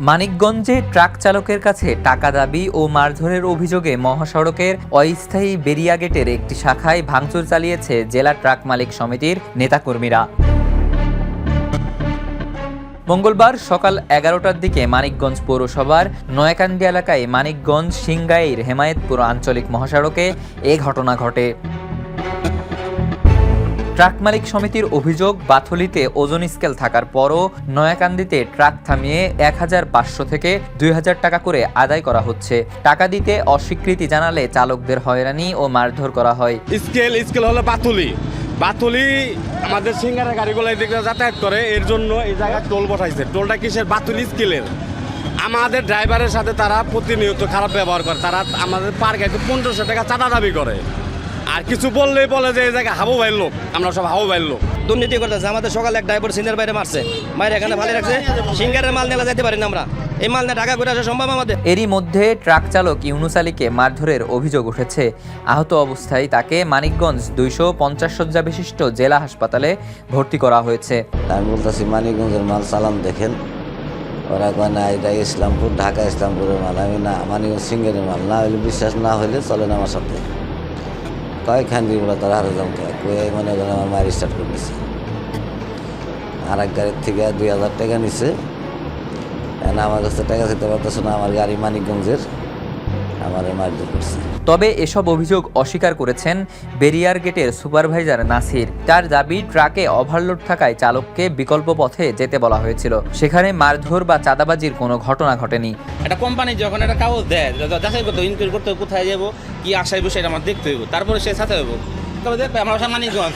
মানিকগঞ্জে ট্রাক চালকের কাছে টাকা দাবি ও মারধরের অভিযোগে মহাসড়কের অস্থায়ী বেরিয়া গেটের একটি শাখায় ভাঙচুর চালিয়েছে জেলা ট্রাক মালিক সমিতির নেতাকর্মীরা। মঙ্গলবার সকাল 11টার দিকে মানিকগঞ্জ পৌরসভার নয়াকান্দি এলাকায় মানিকগঞ্জ সিংগাইর হেমায়েতপুর আঞ্চলিক মহাসড়কে এ ঘটনা ঘটে। ট্রাক মালিক সমিতির অভিযোগ, বাথলিতে ওজন স্কেল থাকার পরও নয়াকান্দিতে ট্রাক থামিয়ে 1500 থেকে 2000 টাকা করে আদায় করা হচ্ছে। টাকা দিতে অস্বীকৃতি জানালে চালকদের হয়রানি ও মারধর করা হয়। স্কেল হলো বাথলি আমাদের সিঙ্গারের গাড়িগুলো এদিকে যাতায়াত করে, এর জন্য এই জায়গায় টোল বসাইছে। টোলটা কিসের? বাথলি স্কেলের। আমাদের ড্রাইভারের সাথে তারা প্রতিনিয়ত খারাপ ব্যবহার করে। তারা আমাদের পার গাড়িতে 1500 টাকা চাঁদা দাবি করে। আর কিছু বললেই বলে যে এই জায়গায় হাবু ভাইয়ের লোক, আমরা সব হাবু ভাইয়ের লোক। দুর্নীতি করতেছে। আমাদের সকালে এক ড্রাইভার সিনের বাইরে মারছে, মায়ের এখানে ভালো রাখছে। সিঙ্গারের মাল নেওয়া যেতে পারি না আমরা, এই মাল নিয়ে ঢাকা করে আসা সম্ভব আমাদের। এরই মধ্যে ট্রাক চালক ইউনুস আলীকে মারধরের অভিযোগ উঠেছে। আহত অবস্থায় তাকে মানিকগঞ্জ 250 শয্যা বিশিষ্ট জেলা হাসপাতালে ভর্তি করা হয়েছে। আমি বলতেছি মানিকগঞ্জের মাল চালান দেখেন, ওরা কয় না এটা ইসলামপুর, ঢাকা ইসলামপুরের মাল। আমি না, মানিকগঞ্জ সিঙ্গারের মাল না হলে বিশ্বাস না হলে চলেন আমার সাথে। কয়েকখান বলে তারা হারে জমকে কয়ে মনে করেন আমার মায়ের স্টার্ট করে দিচ্ছে। আর এক গাড়ির থেকে 2000 টাকা নিছে। আমার কাছে টাকা দিতে পারতেছে না, আমার গাড়ি মানিকগঞ্জের, আমার মারধর করছে। তবে এসব অভিযোগ অস্বীকার করেছেন বেরিয়ার গেটের সুপারভাইজার নাসির। তার দাবি, ট্রাকে ওভারলোড থাকায় চালককে বিকল্প পথে যেতে বলা হয়েছিল। সেখানে মারধর বা চাঁদাবাজির কোনো ঘটনা ঘটেনি। একটা কোম্পানি যখন একটা কাগজ দেয়, যাচাই করতে ইনকোয়ারি করতে কোথায় যাবো, কি আশায় বিষয়টা আমার দেখতে হইব, তারপরে সে সাথে হইব। তবে দেখ আমার বাসা মানিকগঞ্জ,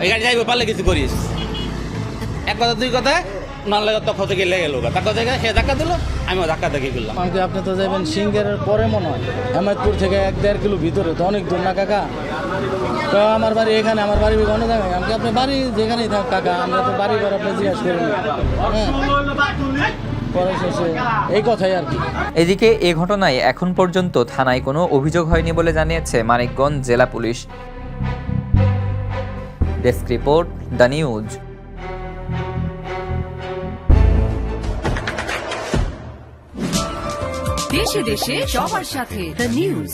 এই গাড়ি যাইব, পারলে কিছু করিস। এক কথা দুই কথা নাহলে তখন থেকে লেগে গেল, ধাক্কা থেকে সে ধাক্কা দিল, আমিও ধাক্কা দেখে গেলাম। আপনি তো যাবেন সিঙ্গারের পরে মনে হয়, হেমায়তপুর থেকে 1-1.5 কিলো ভিতরে, তো অনেক দূর না কাকা। তো আমার বাড়ি এখানে, আমার বাড়ি অন্য জায়গায়। আমাকে আপনি বাড়ি যেখানেই থাক কাকা, আমরা তো বাড়ি ঘর আপনি জিজ্ঞাসা করেন। হ্যাঁ, পরে শেষে এই কথাই আর কি। এদিকে এ ঘটনায় এখন পর্যন্ত থানায় কোনো অভিযোগ হয়নি বলে জানিয়েছে মানিকগঞ্জ জেলা police. Desk report, the news. দেশে দেশে সবার সাথে দ্য নিউজ।